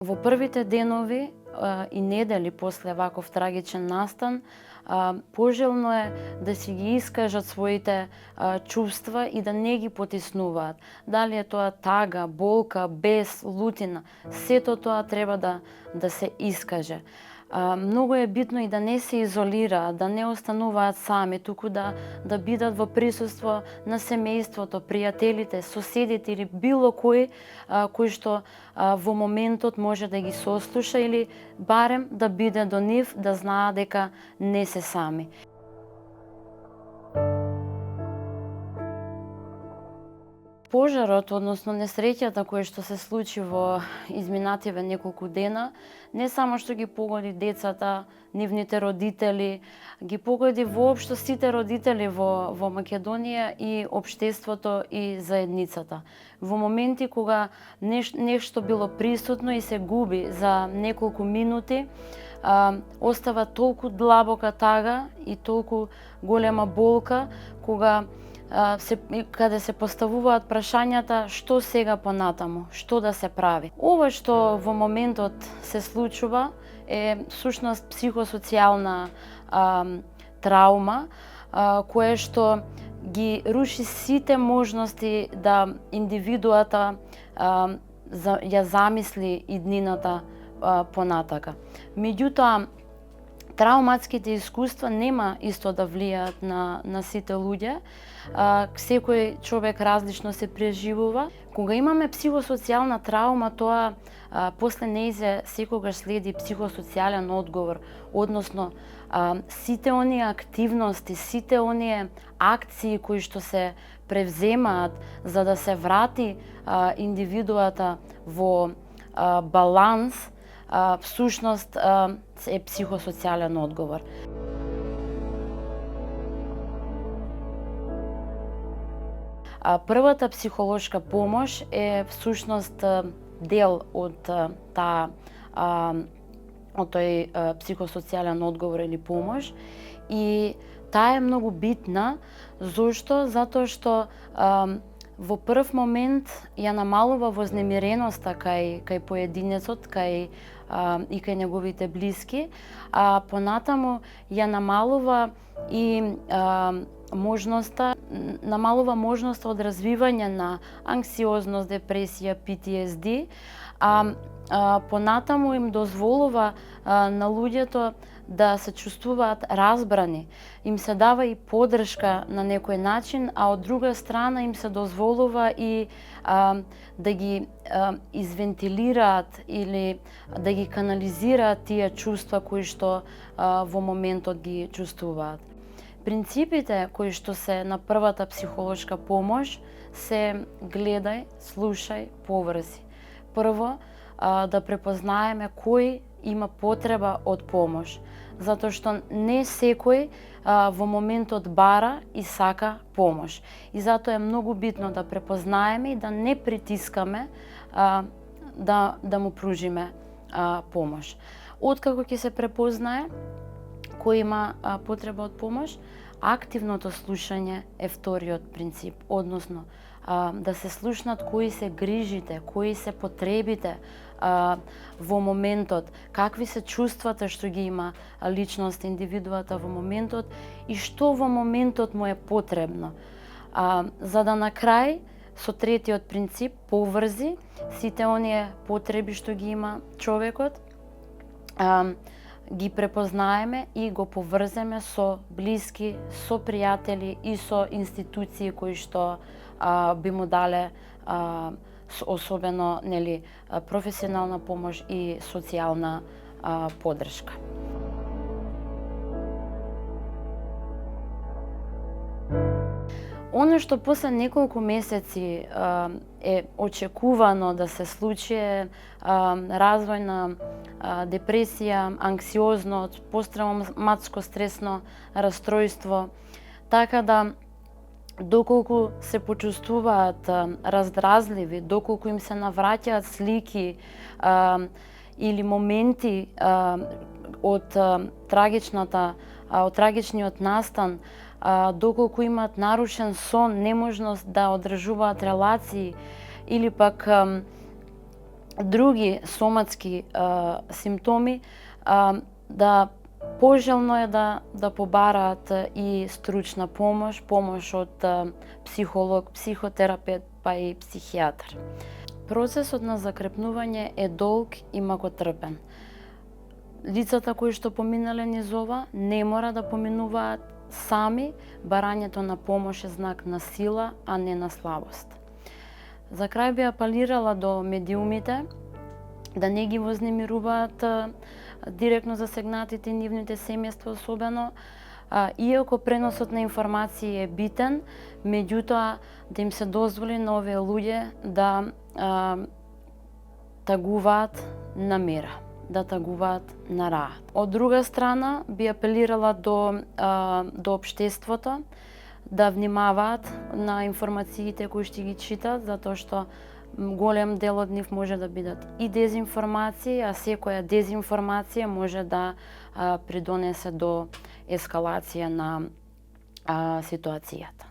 Во првите денови и недели после ваков трагичен настан, пожелно е да си ги искажат своите чувства и да не ги потиснуваат. Дали е тоа тага, болка, бес, лутина, сето тоа треба да се искаже. Многу е битно и да не се изолираат, да не остануваат сами, туку да бидат во присуство на семејството, пријателите, соседите или било кој кој што во моментот може да ги сослуша или барем да биде до нив, да знаат дека не се сами. Пожарот, односно несреќата која што се случи во изминативе неколку дена, не само што ги погоди децата, нивните родители, ги погоди воопшто сите родители во Македонија и општеството и заедницата. Во моменти кога нешто било присутно и се губи за неколку минути, остава толку длабока тага и толку голема болка каде се поставуваат прашањата што сега понатаму, што да се прави. Ова што во моментот се случува е всушност психосоцијална траума кое што ги руши сите можности да индивидуата ја замисли иднината понатака. Меѓутоа, трауматските искуства нема исто да влијаат на сите луѓе. Секој човек различно се преживува. Кога имаме психосоцијална траума, тоа после нејзе секогаш следи психосоцијален одговор, односно сите оние активности, сите оние акции кои што се превземаат за да се врати индивидуата во баланс, всушност е психосоцијален одговор. Првата психолошка помош е всушност дел од тој психосоцијален одговор или помош и таа е многу битна. Зошто? Затоа што во прв момент ја намалува вознемиреноста кај поединецот, и кај неговите блиски, а понатаму ја намалува и намалува можноста од развивање на анксиозност, депресија, PTSD, понатаму им дозволува на луѓето да се чувствуваат разбрани, им се дава и поддршка на некој начин, а од друга страна им се дозволува и да ги извентилираат или да ги канализираат тие чувства кои што во моментот ги чувствуваат. Принципите кои што се на првата психолошка помош се гледај, слушај, поврзи. Прво, да препознаеме кој има потреба од помош, затоа што не секој во моментот бара и сака помош. И затоа е многу битно да препознаеме и да не притискаме да му пружиме помош. Откако ќе се препознае кој има потреба од помош, активното слушање е вториот принцип, односно да се слушнат кои се грижите, кои се потребите во моментот, какви се чувствата што ги има личност, индивидуата во моментот и што во моментот му е потребно. За да на крај, со третиот принцип, поврзи сите оние потреби што ги има човекот, ги препознаеме и го поврземе со блиски, со пријатели и со институции кои што би му дале особено професионална помош и социјална поддршка. Оно што после неколку месеци е очекувано да се случи е развој на депресија, анксиозност, посттравматско стресно растројство, така да доколку се почувствуваат раздразливи, доколку им се навраќаат слики или моменти од трагичниот настан, доколку имаат нарушен сон, неможност да одржуваат релации или пак други соматски симптоми, да пожелно е да побараат и стручна помош од психолог, психотерапевт, па и психијатар. Процесот на закрепнување е долг и макотрпен. Лицата кои што поминале низ ова не мора да поминуваат сами, барањето на помош е знак на сила, а не на слабост. За крај би апелирала до медиумите да не ги вознемируваат директно засегнатите нивните семејства особено, иако преносот на информации е битен, меѓутоа да им се дозволи на овие луѓе да тагуваат на мера, да тагуваат на раат. Од друга страна, би апелирала до општеството да внимаваат на информациите кои што ги читат, затоа што голем дел од нив може да бидат и дезинформации, а секоја дезинформација може да придонесе до ескалација на ситуацијата.